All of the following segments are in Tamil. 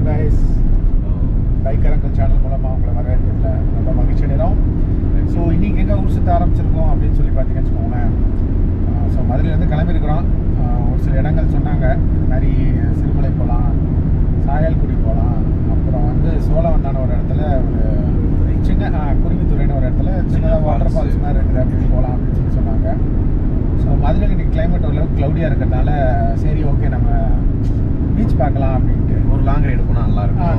வணக்கம் கைஸ். பைக்கரங்கள் சேனல் மூலமாக உங்களை வரவேற்கிறதுல ரொம்ப மகிழ்ச்சி அடைகிறோம். ஸோ இன்றைக்கி எங்கே ஊர் சுற்ற ஆரம்பிச்சிருக்கோம் அப்படின்னு சொல்லி பார்த்தீங்கன்னு வச்சுக்கோங்களேன். ஸோ மதுரையிலேருந்து கிளம்பியிருக்கிறோம். ஒரு சில இடங்கள் சொன்னாங்க, இந்த மாதிரி சிறுமலை போகலாம், சாயல்குடி போகலாம், அப்புறம் வந்து சோழவந்தான ஒரு இடத்துல ஒரு சின்ன குருவித்துறைன்னு ஒரு இடத்துல சின்னதாக வாட்டர் ஃபால்ஸ் மாதிரி இருக்குது, அப்படின்னு போகலாம் அப்படின்னு சொல்லி சொன்னாங்க. ஸோ மதுரையில் இன்றைக்கி கிளைமேட் ஓரளவுக்கு க்ளவுடியாக இருக்கிறதுனால சரி ஓகே நம்ம பீச் பார்க்கலாம் அப்படின்ட்டு ஒரு லாங் ரைடு போனால்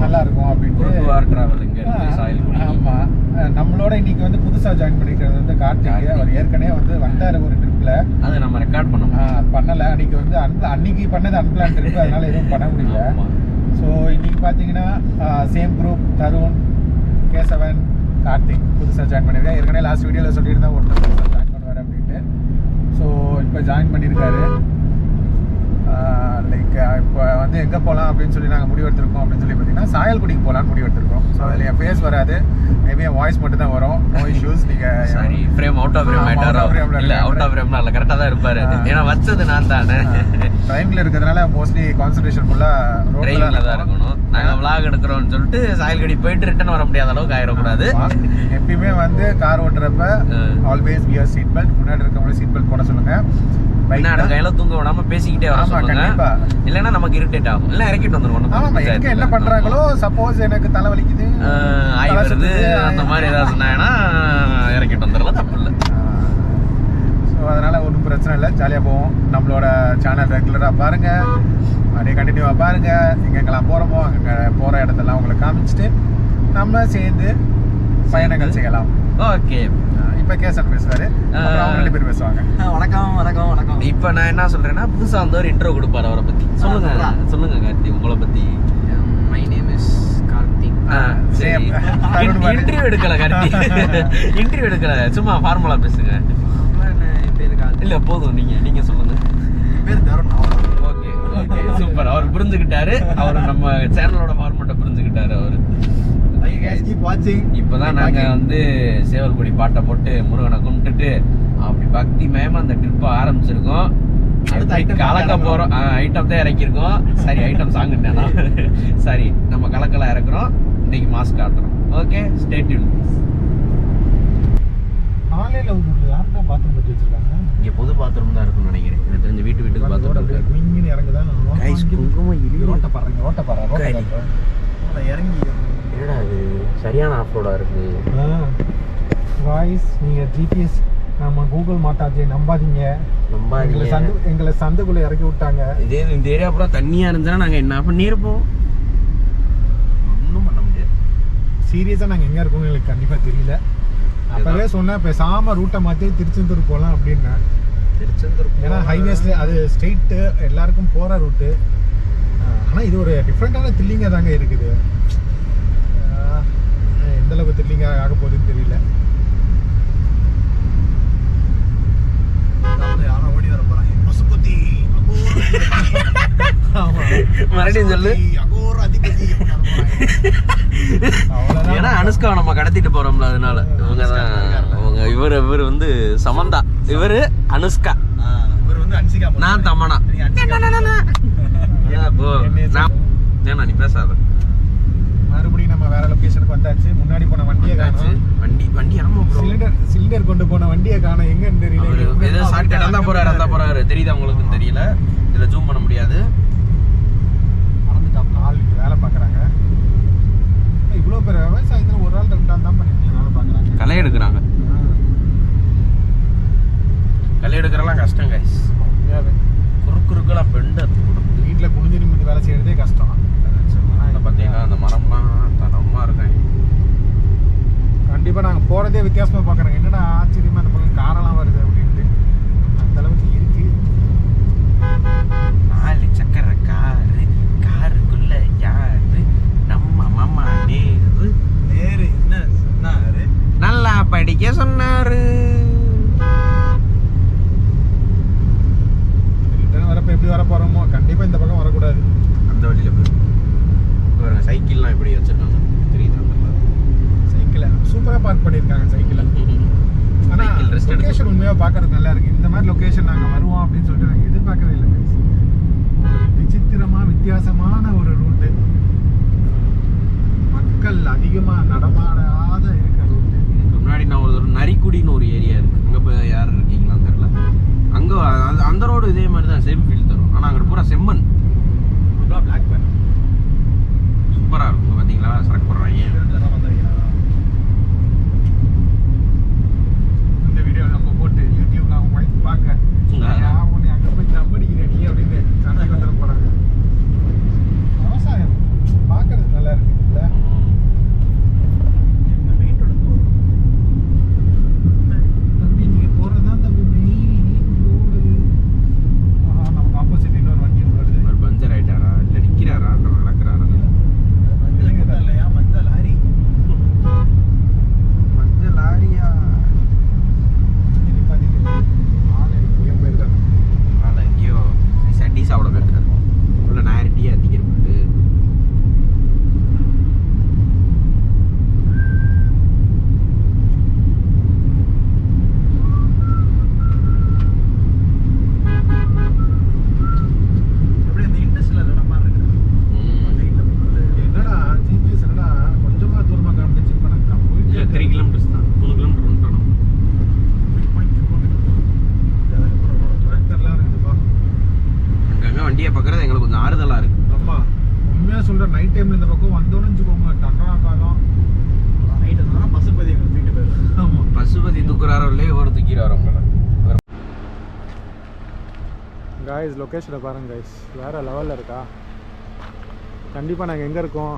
நல்லாயிருக்கும் அப்படின்ட்டு 2 hour ட்ராவலிங்க. ஆமாம், நம்மளோட இன்னைக்கு வந்து புதுசாக ஜாயின் பண்ணிக்கிறது வந்து கார்த்திக். அவர் ஏற்கனவே வந்து வந்தார் ஒரு ட்ரிப்பில். அதை நம்ம ரெக்கார்ட் பண்ணலை. அன்றைக்கி வந்து அன்னைக்கு பண்ணது அன்பிளான் ட்ரிப்பு, அதனால் எதுவும் பண்ண முடியல. ஸோ இன்றைக்கி பார்த்தீங்கன்னா சேம் குரூப் தருண், கேசவன், கார்த்திக் புதுசாக ஜாயின் பண்ணியிருக்கேன். ஏற்கனவே லாஸ்ட் வீடியோவில் சொல்லியிருந்தேன் ஒருத்தர் புதுசாக ஜாயின் பண்ணுவார் அப்படின்ட்டு. ஸோ இப்போ ஜாயின் பண்ணியிருக்காரு. லைக் இப்போ வந்து எங்கே போகலாம் அப்படின்னு சொல்லி நாங்கள் முடிவெடுத்திருக்கோம் அப்படின்னு சொல்லி பார்த்தீங்கன்னா சாயல்குடிக்கு போகலான்னு முடிவெடுத்திருக்கோம். ஸோ அதில் என் ஃபேஸ் வராது, மேபி என் வாய்ஸ் மட்டும் தான் வரும். No issues. நீங்கள் sorry frame out of frame ஆயிட்டாரோ? இல்லை, அவுட் ஆஃப் ஃப்ரேம்ல இல்லை, கரெக்டாக தான் இருப்பார். ஏன்னா வச்சது நான் தானே. டைமில் இருக்கிறதுனால மோஸ்ட்லி கான்சன்ட்ரேஷன் ஃபுல்லாக ட்ரைனில் தான் இருக்கணும். நாங்கள் விளாக் எடுக்கிறோம்னு சொல்லிட்டு சாயல்குடி போயிட்டு ரிட்டன் வர முடியாத அளவுக்கு ஆயிடக்கூடாது. எப்பயுமே வந்து கார் ஓட்டுறப்ப ஆல்வேஸ் வியர் சீட் பெல்ட். முன்னாடி இருக்கவங்களே சீட் பெல்ட் போட சொல்லுங்கள். பின்னாடி கையில தூங்க விடாம பேசிக்கிட்டே வர சொல்லுங்க. இல்லைன்னா நமக்கு இரிட்டேட் ஆகும். இல்லை இறக்கிட்டு வந்துருவோம். ஆமா, எங்க என்ன பண்றாங்களோ, சப்போஸ் எனக்கு தலை வலிக்குது, ஆய் வருது, அந்த மாதிரி ஏதாவது சொன்னாங்கன்னா இறக்கிட்டு வந்துடலாம், தப்பு இல்லை. ஸோ அதனால ஒன்றும் பிரச்சனை இல்லை, ஜாலியாக போவோம். நம்மளோட சேனல் ரெகுலராக பாருங்க, அப்படியே கண்டினியூவாக பாருங்க. எங்கெங்கெல்லாம் போகிறோமோ அங்கே போகிற இடத்தெல்லாம் உங்களை காமிச்சிட்டு நம்ம சேர்ந்து பயணங்கள் செய்யலாம். ஓகே, இப்போ கேசன் பேசுவாரு, அவங்க 2 பேர் பேசுவாங்க. வணக்கம் வணக்கம் வணக்கம். இப்போ நான் என்ன சொல்றேன்னா, புதுசா வந்து ஒரு இன்ட்ரோ கொடுப்பாரு. அவரை பத்தி சொல்லுங்க கார்த்தி, உங்களை பத்தி. My name is Karthik. Interview எடுக்கல கார்த்தி, இன்டர்வியூ எடுக்கல, சும்மா ஃபார்முலா பேசுங்க. இல்ல போதும், நீங்க சொல்லுங்க. பேர் தருண். Okay okay, super. அவர் புரிஞ்சுக்கிட்டாரு, அவர் நம்ம சேனலோட ஃபார்மேட்டை புரிஞ்சுக்கிட்டாரு அவரு. இப்பதான் நாங்க வந்து சேவல்குடி பாட்டை போட்டு முருகனை கும்பிட்டுட்டு அப்படி பக்தி மயமா அந்த ட்ரிப்பை ஆரம்பிச்சிருக்கோம். கலக்க போறோம். ஐட்டம் தான் இறக்கிருக்கோம். சரி, ஐட்டம் சாங்குட்டேனா? சரி, நம்ம கலக்கெல்லாம் இறக்குறோம். இன்னைக்கு மாஸ்க் காட்டுறோம். Okay, stay tune. ஆன்லைன்ல யாருன்னா பாத்ரூம் கட்டி வச்சிருக்காங்க. இங்க பொது பாத்ரூம் தான் இருக்கும்னு நினைக்கிறேன். எனக்கு தெரிஞ்ச வீட்டுக்கு பாத்ரூம் இங்க இறங்குதான். கைஸ், குங்குமம் இரு. ரோட்ட பாருங்க இறங்கி. என்னடா அது சரியான ஆஃப்ரோடா இருக்கு. வாய்ஸ் நீங்க ஜிபிஎஸ் நம்ம கூகுள் மாட்டாச்சு, நம்பாதீங்க. எங்களை சந்துக்குள்ள இறக்கி விட்டாங்க. இந்த ஏரியா பூரா தண்ணியா இருந்தா நாங்க என்ன பண்ணிருப்போம்? ஒன்றும் பண்ண முடியாது. சீரியஸா நாங்க எங்க இருக்கோம் எங்களுக்கு கண்டிப்பா தெரியல. அப்பவே சொன்னேன், பேசாம ரூட்டை மாற்றி திருச்செந்தூர் போகலாம் அப்படின்னா. திருச்செந்தூர் ஏன்னா ஹைவேஸ்ல அது ஸ்ட்ரெயிட்டு எல்லாருக்கும் போற ரூட்டு. ஆனால் இது ஒரு டிஃப்ரெண்டான த்ரில்லிங்காக தாங்க இருக்குது. எந்த அளவுக்கு த்ரில்லிங்காக ஆக போகுதுன்னு தெரியல. ஓடி வர போறாங்க. மறுபடியும் சொல்லு. ஏன்னா அனுஷ்கா நம்ம கடத்திட்டு போறோம்ல, அதனால இவர் வந்து சமந்தா, இவரு அனுஷ்கா, இவர் வந்து அன்சிகா, நான் தமனா. நீ பேசாத. மறுபடியும் நம்ம வேற லொகேஷனுக்கு வந்தாச்சு. முன்னாடி போன வண்டியை காணோம். வண்டி ஆமா ப்ரோ, சிலிண்டர் கொண்டு போன வண்டியை காணோம். எங்கன்னு தெரியல. ஏதோ ஷார்ட்கட் அந்த போறாரு தெரியுது உங்களுக்கு? தெரியல, இதுல ஜூம் பண்ண முடியாது. மறந்துட்டாப்ல. ஆள் வேலை பார்க்குறாங்க. இவ்வளோ பேர் விவசாயத்தில் ஒரு ஆள் 2 ஆள் தான் பண்ணிட்டு வேலை பார்க்குறாங்க. களை எடுக்கிறாங்க. களை எடுக்கிறலாம் கஷ்டம் கைஸ். குறுக்கெல்லாம் பெண்டு வீட்டில் குனிஞ்சு நிமிந்து வேலை செய்யறதே கஷ்டம். பார்த்தீங்கன்னா அந்த மரம்லாம் தரமாக இருக்காங்க. கண்டிப்பாக நாங்கள் போகிறதே வித்தியாசமாக பார்க்குறோங்க. என்னடா ஆச்சரியமாக அந்த பக்கம் காரெல்லாம் வருது அப்படின்ட்டு அந்த அளவுக்கு இருக்கு. 4 சக்கர காருக்குள்ள யாரு? நம்ம மாமா நேரு என்ன சொன்னாரு? நல்லா படிக்க சொன்னாரு. ரிட்டர்ன் வரப்போ எப்படி வர போகிறோமோ கண்டிப்பாக இந்த பக்கம் வரக்கூடாது. அந்த வழியில் போய் சைக்கிள்லாம் எப்படி வச்சிருக்காங்க தெரியுது? சைக்கிளை சூப்பராக பார்க் பண்ணியிருக்காங்க சைக்கிளை. ஆனால் லொக்கேஷன் உண்மையாக பார்க்கறதுக்கு நல்லா இருக்குது. இந்த மாதிரி லொக்கேஷன் நாங்கள் வருவோம் அப்படின்னு சொல்லிட்டு நாங்கள் எதிர்பார்க்கவே இல்லை. விசித்திரமாக வித்தியாசமான ஒரு ரூட்டு. மக்கள் அதிகமா நடமாடாத இருக்கிற route. இதுக்கு முன்னாடி நான் ஒரு நரிக்குடின்னு ஒரு ஏரியா இருக்கு, அங்க போய் யார் இருக்கீங்களா தெரியல. அங்க அந்த ரோடு இதே மாதிரி தான் சேம் ஃபீல் தரும், ஆனா அங்க பூரா செம்மண். பிளாக் பேன் சூப்பரா இருக்கும் பாத்தீங்களா, சரக்கு போடுறாங்க. இந்த வீடியோ நம்ம போட்டு யூடியூப் நான் வாங்கி பார்க்க உன்னை அங்கே போய் தம்மடிக்கிறேன் நீ அப்படின்னு சண்டைக்கு வந்துட போறாங்க. விவசாயம் பார்க்கறது நல்லா இருக்கு இல்லை? தம்பி நீங்க போறதுதான் தம்பி மெயின் ரோடு. நமக்கு ஆப்போசிட் இன்னொரு வண்டி வருது. ஒரு பஞ்சர் ஆயிட்டாரா இல்ல நிக்கிறாரா நடக்கிறாரா? இல்லையா மஞ்சள் லாரி மஞ்சள் லாரியா? ஆளே எங்கேயும் போயிருக்காங்க. ஆள எங்கேயோ டீ சாப்பிட போயிருக்காரு. உள்ள நான் டீ அதிக்கிறேன். எப்படி இந்த இண்டஸ்ட்ரியல் இடம் மாதிரி இருக்கு. என்னடா ஜிபிஎஸ் என்னடா கொஞ்சமா தூரமா காமிச்சு பண்ண போயிட்டு 3 கிலோமீட்டர்ஸ் தான், 3 கிலோமீட்டர் வந்துட்டோம். டிராக்டர்லாம் இருக்குதுப்பா. அங்கங்க வண்டியை பார்க்கறது எங்களுக்கு கொஞ்சம் ஆறுதலா இருக்கு. ஆமா உண்மையா சொல்றேன், நைட் டைம்ல இந்த பக்கம் வந்தோன்னு வச்சுக்கோங்க டக்கரா காலம். நைட்டு தான் பசுபதி எங்களை தூக்கிட்டு போயிருக்கு. ஆமா பசுபதி தூக்குறாரோ இல்லையே, ஒரு தூக்கிறாரோ உங்களை. காய்ஸ் லொக்கேஷனை பாருங்க காய்ஸ், வேற லெவலில் இருக்கா. கண்டிப்பாக நாங்கள் எங்கே இருக்கோம்,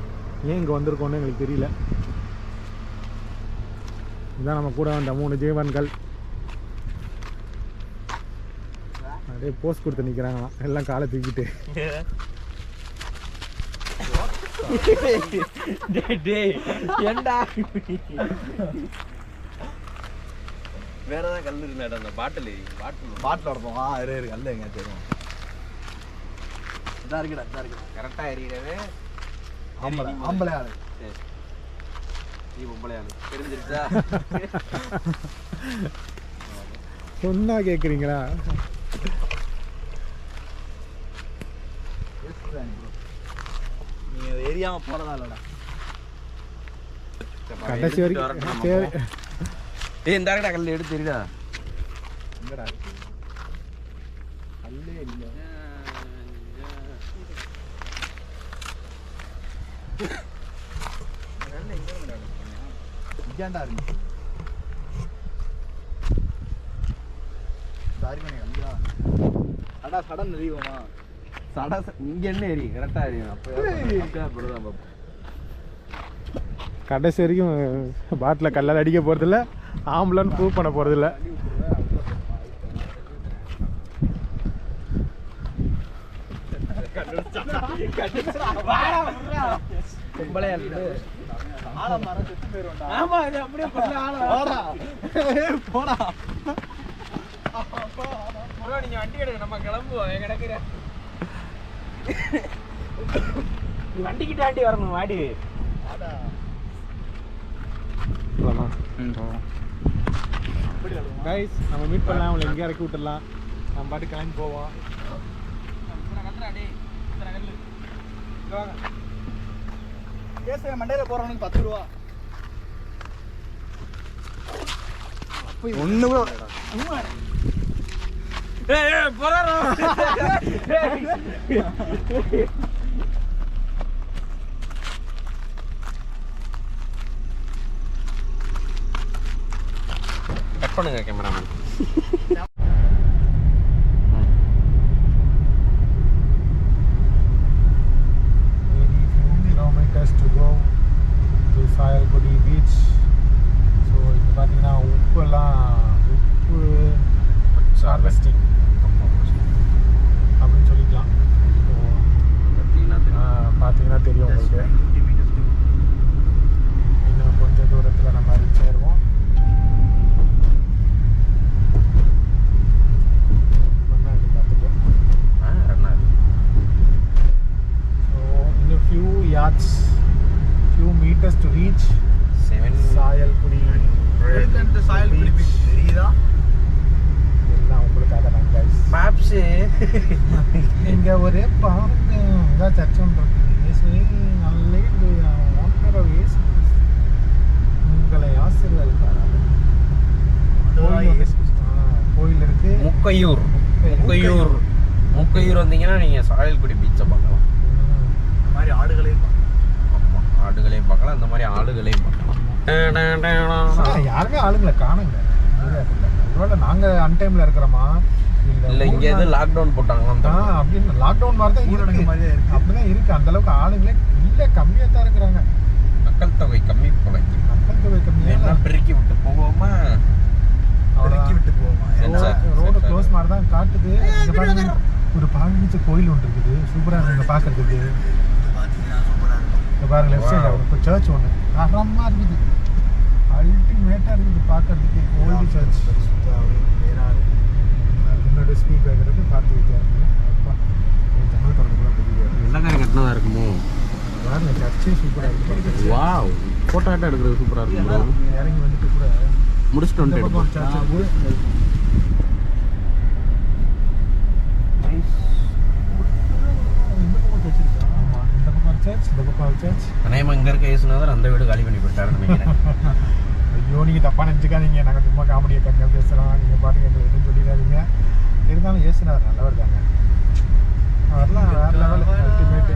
ஏன் இங்கே வந்திருக்கோம்னு எங்களுக்கு தெரியல. இதான் நம்ம கூட வந்த 3 ஜீவன்கள் அப்படியே போஸ்ட் கொடுத்து நிற்கிறாங்களாம், எல்லாம் காலை தூக்கிட்டு. வேற ஏதாவது கல் இருந்தா அந்த பாட்டில் பாட்டில் உடப்போம். இரு கல் எங்க தெரியும். இதான் இருக்குடா, இதான் இருக்கு. கரெக்டா எறியவே. ஆம்பளை ஆளு. நீ பொம்பளை ஆளு தெரிஞ்சிருச்சா? சொன்னா கேட்குறீங்களா? நீங்க எரியாம போறதா இல்லடா. கடைசி வரைக்கும் சரி. ஏய் இந்த கல்ல கல் எடுத்து தெரியுதா? எங்கடா இருக்கு? கல்லே இல்ல. இங்கேண்டா இருக்கு. சாரி பண்ணி கல்லியா. சடன் எரியுமா? இங்க என்ன எரி கரெக்டா எரியும். அப்படிதான் பாப்போம். கடைசி வரைக்கும் பாட்டில் கல்லால் அடிக்க போகிறதில்ல, ஆம்பளைன்னு ப்ரூவ் பண்ண போகிறதில்ல. நீங்க வண்டி எடுங்க, நம்ம கிளம்புவோம். கிடக்குற வண்டிக்கு தாண்டி வரணும். வாடி கைஸ் நம்ம மீட் பண்ணலாம், அவங்களை எங்கேயா இறக்கி விட்டுடலாம், நம்ம பாட்டு கிளம்பி போவோம். மண்டையில போறவனுக்கு 10 ரூபா. ஒண்ணு கட் பண்ணுங்க cameraman. kilometers to go to Sayalkudi beach. So இங்கே பார்த்தீங்கன்னா உப்பு ஹார்வெஸ்டிங் அப்படின்னு சொல்லிக்கலாம். ஸோ பார்த்தீங்கன்னா தெரியும் உங்களுக்கு. இன்னும் கொஞ்சம் தூரத்தில் நம்ம ரீச் ஆயிடுவோம். Few yards, few meters to reach Sayalkudi. Sayalkudi beach தெரியுதா? எல்லாம் உங்களுக்காக தான் guys. மேப்ஸ் இங்க ஒரு பாருங்க, இதான் சர்ச் ஒன்று இருக்கு. இயேசுவே அல்லேலூயா. ஆண்டவர் இயேசு கிறிஸ்து உங்களை ஆசீர்வதிப்பார். கோயில் இருக்கு. முக்கையூர் வந்தீங்கன்னா நீங்க சாயல்குடி பீச்சை பார்க்கலாம். இந்த மாதிரி ஆடுகளையும் ஆமா, ஆடுகளையும் பார்க்கலாம், இந்த மாதிரி ஆளுகளையும் பார்க்கலாம். யாருமே ஆளுங்களை காணுங்க. ஒருவேளை நாங்க அன்டைம்ல இருக்கிறோமா இல்ல இங்க எது லாக்டவுன் போட்டாங்களா? அப்படின்னு லாக்டவுன் மாதிரி தான் இருக்கு. அப்படிதான் இருக்கு. அந்த அளவுக்கு ஆளுங்களே இல்ல, கம்மியா தான் இருக்கிறாங்க. மக்கள் தொகை கம்மி போல. மக்கள் தொகை கம்மியா பெருக்கி விட்டு போவோமா? ரோடு க்ளோஸ் மாதிரி தான் காட்டுது. இந்த பாருங்க, ஒரு பாலனிச்ச கோயில் ஒன்று இருக்குது, சூப்பரா இருக்கு பாக்குறதுக்கு. இந்த பாருங்க லெஃப்ட் சைடுல ஒரு சர்ச் ஒன்று தரமா இருக்குது, அல்டிமேட்டா இருக்குது பாக்குறதுக்கு. ஓல்டு சர்ச் முன்னாடி ஸ்பீக் வைக்கிறது பார்த்து வைக்கிறாங்க. அப்பா தமிழ் படம் கூட தெரியாது. வெள்ளக்கார கட்டினதா இருக்குமோ? பாருங்க சர்ச்சே சூப்பரா இருக்கு. வாவ், போட்டோ ஆட்டோ எடுக்கிறது சூப்பரா இருக்கும். இறங்கி வந்துட்டு கூட முடிச்சுட்டு வந்து சர்ச் இருக்கு. அநேகமா இங்க இருக்க இயேசுநாதர் அந்த வீடு காலி பண்ணி போயிட்டாருன்னு நினைக்கிறேன். ஐயோ நீங்க தப்பா நினைச்சுக்காதீங்க, நாங்க சும்மா காமெடியை கம்மியாக பேசுறோம். நீங்க பாட்டுக்கு எங்களுக்கு எதுவும் சொல்லிடாதீங்க. இருந்தாலும் இயேசுநாதர் நல்லவர் தாங்க. அவர்லாம் வேற லெவல், அல்டிமேட்.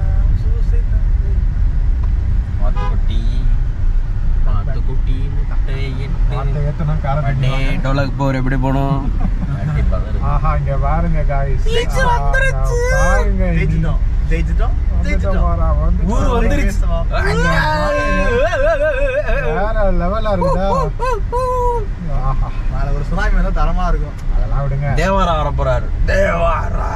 மாத்துக்குட்டி மாட்டை ஏத்தனா காரணம் டோலக் போர் எப்படி போகணும்? ஆஹா இங்க பாருங்க காய்ஸ், பாருங்க ஜெயிச்சிட்டோம். ஊர் வந்துருச்சு. வேற லெவலா இருக்குதா? ஆஹா, மேல ஒரு சுனாமி வந்தா தரமா இருக்கும். அதெல்லாம் விடுங்க. தேவாரா வரப்போறாரு. தேவாரா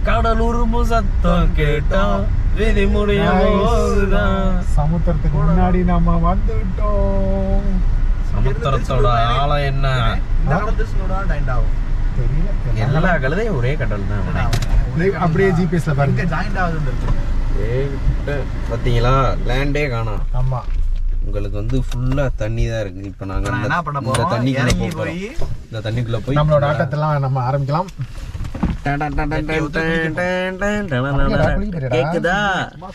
கடலூர் சத்தம் கேட்டா விதி முடியும். சமுத்திரத்துக்கு முன்னாடி நம்ம வந்துட்டோம். சமுத்திரத்தோட ஆழம் என்ன இந்த கடல் டைண்ட் ஆகும். தெரியல. எல்லா கழுதையும் ஒரே கடல் தான். அப்படியே ஜிபிஎஸ்ல பாருங்க ஜாயிண்ட் ஆகுதுன்னு இருக்கு. பாத்தீங்களா, லேண்டே காணோம். ஆமா, உங்களுக்கு வந்து ஃபுல்லா தண்ணி தான் இருக்கு. இப்ப நாங்க என்ன பண்ண இந்த போறோம்? தண்ணிக்குள்ள இறங்கி போக போறோம். போய் இந்த தண்ணிக்குள்ள போய் நம்மளோட ஆட்டத்தெல்லாம் நம்ம ஆரம்பிக்கலாம். கேக்குதா? சும்மா